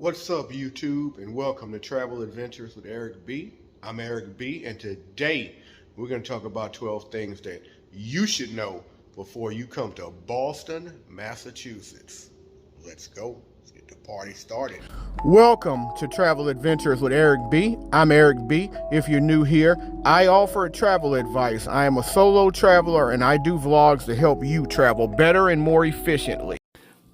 What's up, YouTube, and welcome to Travel Adventures with Eric B. I'm Eric B, and today we're going to talk about 12 things that you should know before you come to Boston, Massachusetts. Let's go. Let's get the party started. Welcome to Travel Adventures with Eric B. I'm Eric B. If you're new here, I offer travel advice. I am a solo traveler, and I do vlogs to help you travel better and more efficiently.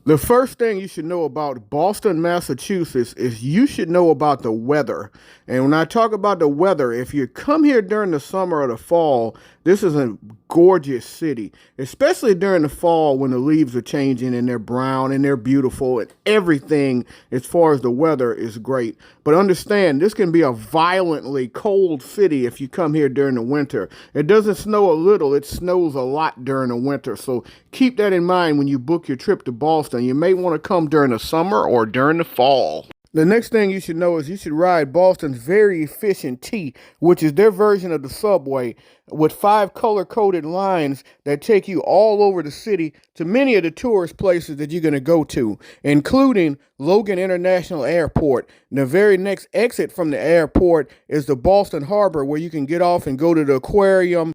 The first thing you should know about Boston, Massachusetts is you should know about the weather. And when I talk about the weather, if you come here during the summer or the fall, this is a gorgeous city, especially during the fall when the leaves are changing and they're brown and they're beautiful and everything as far as the weather is great. But understand, this can be a violently cold city if you come here during the winter. It doesn't snow a little, it snows a lot during the winter. So keep that in mind when you book your trip to Boston. You may want to come during the summer or during the fall. The next thing you should know is you should ride Boston's very efficient T, which is their version of the subway, with 5 color-coded lines that take you all over the city to many of the tourist places that you're going to go to, including Logan International Airport. The very next exit from the airport is the Boston Harbor, where you can get off and go to the aquarium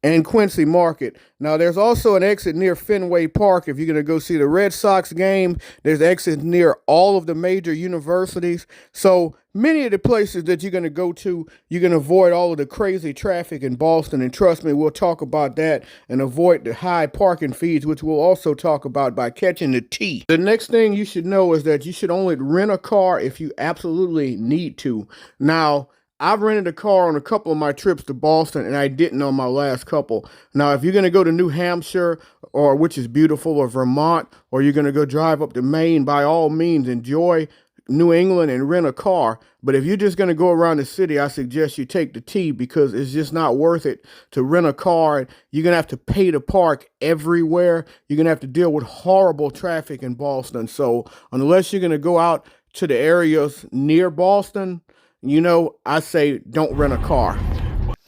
and Quincy Market. Now, there's also an exit near Fenway Park if you're going to go see the Red Sox game. There's exits near all of the major universities. So many of the places that you're going to go to, you're going to avoid all of the crazy traffic in Boston. And trust me, we'll talk about that and avoid the high parking fees, which we'll also talk about by catching the T. The next thing you should know is that you should only rent a car if you absolutely need to. Now, I've rented a car on a couple of my trips to Boston, and I didn't on my last couple. Now, if you're going to go to New Hampshire, or which is beautiful, or Vermont, or you're going to go drive up to Maine, by all means, enjoy New England and rent a car. But if you're just going to go around the city, I suggest you take the T, because it's just not worth it to rent a car. You're going to have to pay to park everywhere. You're going to have to deal with horrible traffic in Boston. So unless you're going to go out to the areas near Boston, I say don't rent a car.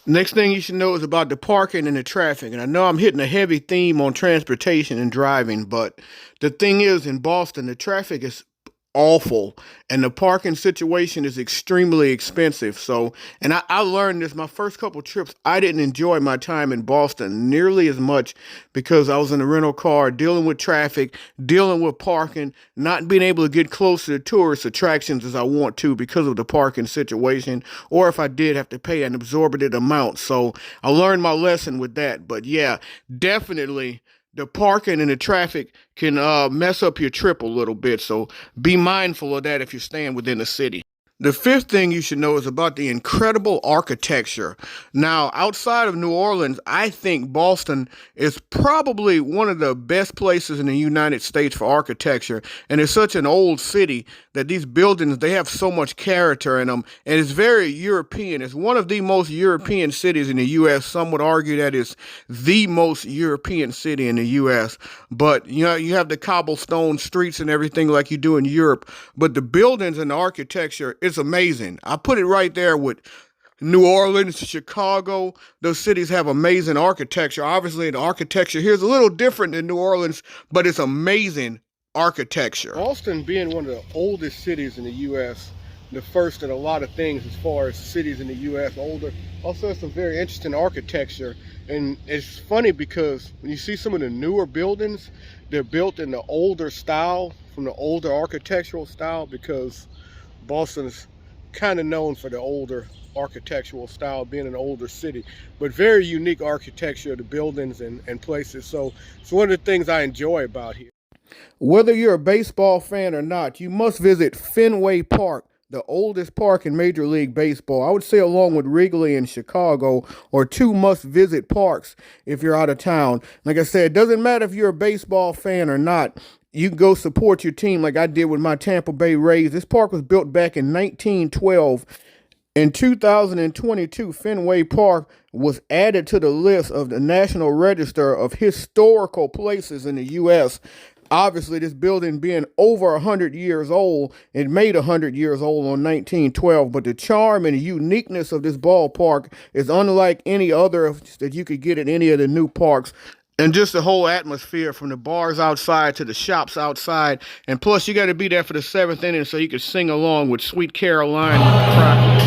Next thing you should know is about the parking and the traffic. And I know I'm hitting a heavy theme on transportation and driving, but the thing is, in Boston, the traffic is awful and the parking situation is extremely expensive. So, and I learned this my first couple trips. I didn't enjoy my time in Boston nearly as much because I was in a rental car dealing with traffic, dealing with parking, not being able to get close to the tourist attractions as I want to because of the parking situation, or if I did have to pay an exorbitant amount. So I learned my lesson with that. But yeah, definitely the parking and the traffic can mess up your trip a little bit, so be mindful of that if you're staying within the city. The fifth thing you should know is about the incredible architecture. Now, outside of New Orleans, I think Boston is probably one of the best places in the United States for architecture. And it's such an old city that these buildings, they have so much character in them. And it's very European. It's one of the most European cities in the U.S. Some would argue that it's the most European city in the U.S. But, you have the cobblestone streets and everything like you do in Europe. But the buildings and the architecture, it's amazing. I put it right there with New Orleans, Chicago. Those cities have amazing architecture. Obviously, the architecture here is a little different than New Orleans, but it's amazing architecture. Boston being one of the oldest cities in the U.S., the first in a lot of things as far as cities in the U.S., older, also has some very interesting architecture. And it's funny because when you see some of the newer buildings, they're built in the older style, from the older architectural style, because Boston is kind of known for the older architectural style, being an older city, but very unique architecture of the buildings and places. So it's one of the things I enjoy about here. Whether you're a baseball fan or not, you must visit Fenway Park, the oldest park in Major League Baseball. I would say, along with Wrigley in Chicago, or 2 must-visit parks if you're out of town. Like I said, it doesn't matter if you're a baseball fan or not. You can go support your team like I did with my Tampa Bay Rays. This park was built back in 1912. In 2022, Fenway Park was added to the list of the National Register of Historical Places in the U.S. Obviously, this building being over 100 years old, it made 100 years old on 1912, but the charm and the uniqueness of this ballpark is unlike any other that you could get at any of the new parks. And just the whole atmosphere from the bars outside to the shops outside. And plus, you got to be there for the 7th inning so you can sing along with Sweet Caroline with the crowd.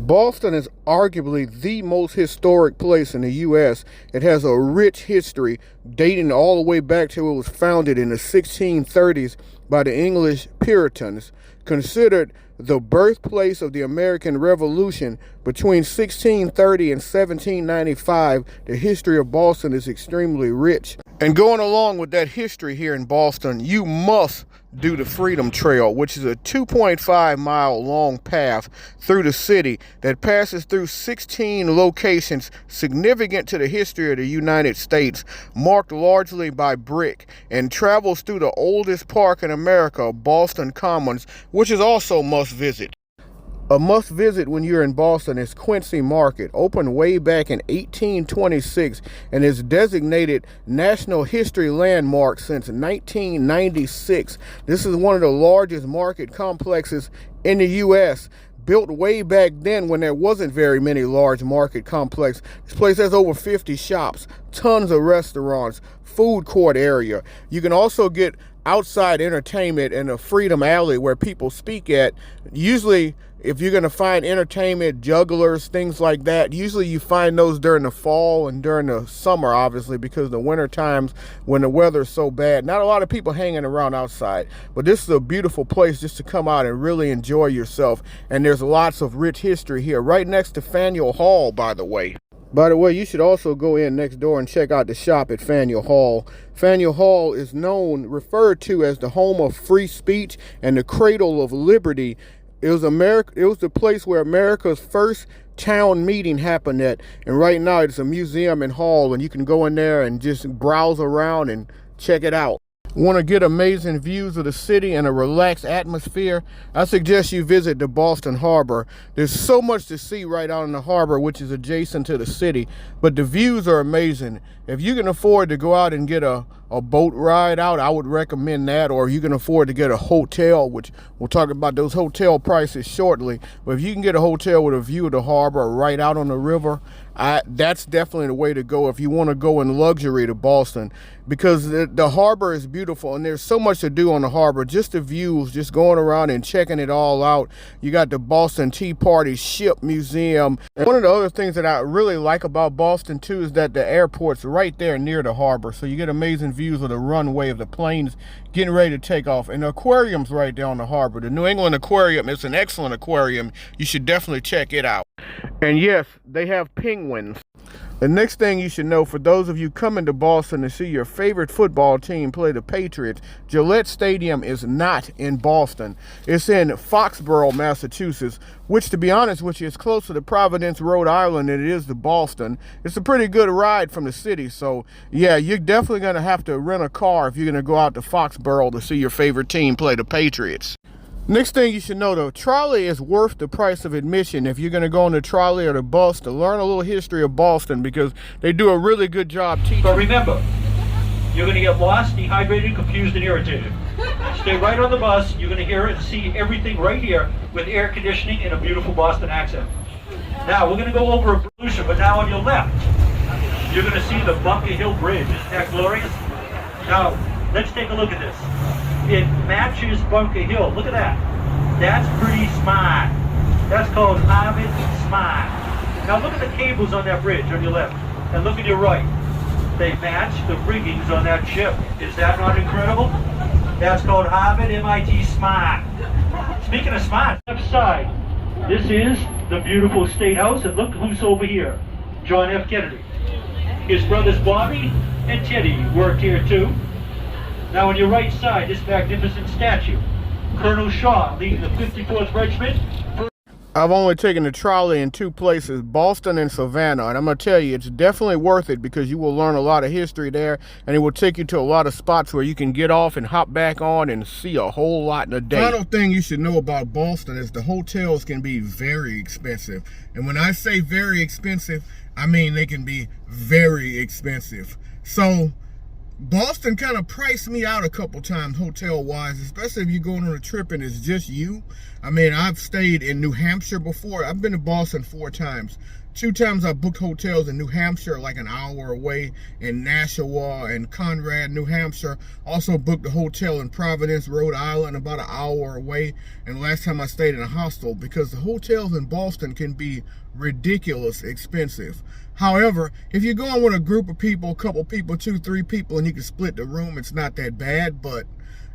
Boston is arguably the most historic place in the U.S. It has a rich history dating all the way back to it was founded in the 1630s by the English Puritans, considered the birthplace of the American Revolution. Between 1630 and 1795, the history of Boston is extremely rich. And going along with that history here in Boston, you must do the Freedom Trail, which is a 2.5 mile long path through the city that passes through 16 locations significant to the history of the United States, marked largely by brick, and travels through the oldest park in America, Boston Commons, which is also must visit. A must visit when you're in Boston is Quincy Market, opened way back in 1826 and is designated National History Landmark since 1996. This is one of the largest market complexes in the U.S., built way back then when there wasn't very many large market complexes. This place has over 50 shops, tons of restaurants, food court area. You can also get outside entertainment in a Freedom Alley where people speak at. Usually, if you're going to find entertainment, jugglers, things like that, usually you find those during the fall and during the summer, obviously, because the winter times when the weather is so bad, not a lot of people hanging around outside. But this is a beautiful place just to come out and really enjoy yourself. And there's lots of rich history here, right next to Faneuil Hall, by the way. By the way, you should also go in next door and check out the shop at Faneuil Hall. Faneuil Hall is referred to as the home of free speech and the cradle of liberty. It was the place where America's first town meeting happened at. And right now it's a museum and hall, and you can go in there and just browse around and check it out. Want to get amazing views of the city and a relaxed atmosphere? I suggest you visit the Boston Harbor. There's so much to see right out in the harbor, which is adjacent to the city, but the views are amazing. If you can afford to go out and get a boat ride out, I would recommend that. Or you can afford to get a hotel, which we'll talk about those hotel prices shortly. But if you can get a hotel with a view of the harbor right out on the river, that's definitely the way to go if you want to go in luxury to Boston, because the harbor is beautiful and there's so much to do on the harbor. Just the views, just going around and checking it all out. You got the Boston Tea Party Ship Museum. And one of the other things that I really like about Boston too is that the airport's right there near the harbor, so you get amazing views of the runway of the planes getting ready to take off. And the aquarium's right there on the harbor. The New England Aquarium is an excellent aquarium. You should definitely check it out. And yes, they have penguins. The next thing you should know, for those of you coming to Boston to see your favorite football team play the Patriots, Gillette Stadium is not in Boston. It's in Foxborough, Massachusetts, which, to be honest with you, is closer to Providence, Rhode Island than it is to Boston. It's a pretty good ride from the city. So, yeah, you're definitely going to have to rent a car if you're going to go out to Foxborough to see your favorite team play the Patriots. Next thing you should know, though, trolley is worth the price of admission if you're going to go on the trolley or the bus to learn a little history of Boston, because they do a really good job teaching. But remember, you're going to get lost, dehydrated, confused, and irritated. Stay right on the bus. You're going to hear and see everything right here with air conditioning and a beautiful Boston accent. Now, we're going to go over pollution, but now on your left, you're going to see the Bunker Hill Bridge. Isn't that glorious? Now, let's take a look at this. It matches Bunker Hill. Look at that. That's pretty smart. That's called Harvard smart. Now look at the cables on that bridge on your left, and look at your right. They match the riggings on that ship. Is that not incredible? That's called Harvard MIT smart. Speaking of smart, left side, this is the beautiful State House, and look who's over here. John F. Kennedy. His brothers Bobby and Teddy worked here too. Now on your right side, this magnificent statue, Colonel Shaw leading the 54th Regiment. I've only taken the trolley in two places, Boston and Savannah, and I'm going to tell you, it's definitely worth it because you will learn a lot of history there, and it will take you to a lot of spots where you can get off and hop back on and see a whole lot in a day. Final thing you should know about Boston is the hotels can be very expensive. And when I say very expensive, I mean they can be very expensive. So Boston kind of priced me out a couple times hotel-wise, especially if you're going on a trip and it's just you. I mean, I've stayed in New Hampshire before. I've been to Boston 4 times. 2 times I booked hotels in New Hampshire, like an hour away, in Nashua and Conrad, New Hampshire. Also booked a hotel in Providence, Rhode Island, about an hour away. And last time I stayed in a hostel, because the hotels in Boston can be ridiculous expensive. However, if you're going with a group of people, a couple people, 2, 3 people, and you can split the room, it's not that bad. But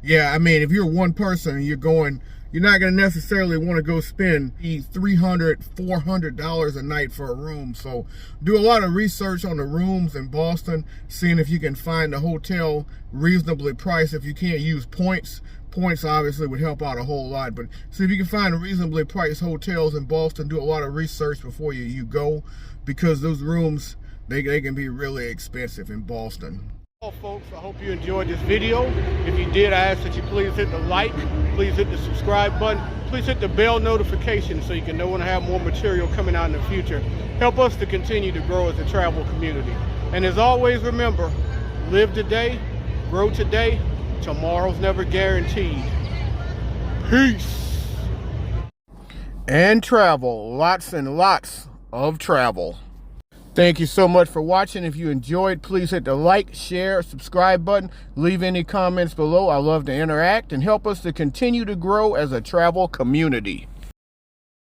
yeah, I mean, if you're one person and you're going, you're not going to necessarily want to go spend $300, $400 a night for a room. So do a lot of research on the rooms in Boston, seeing if you can find a hotel reasonably priced. If you can't use points, points obviously would help out a whole lot. But see if you can find reasonably priced hotels in Boston. Do a lot of research before you go, because those rooms, they can be really expensive in Boston. Well, folks, I hope you enjoyed this video. If you did, I ask that you please hit the like, please hit the subscribe button, please hit the bell notification so you can know when I have more material coming out in the future. Help us to continue to grow as a travel community. And as always, remember, live today, grow today, tomorrow's never guaranteed. Peace. And travel, lots and lots of travel. Thank you so much for watching. If you enjoyed, please hit the like, share, subscribe button. Leave any comments below. I love to interact and help us to continue to grow as a travel community.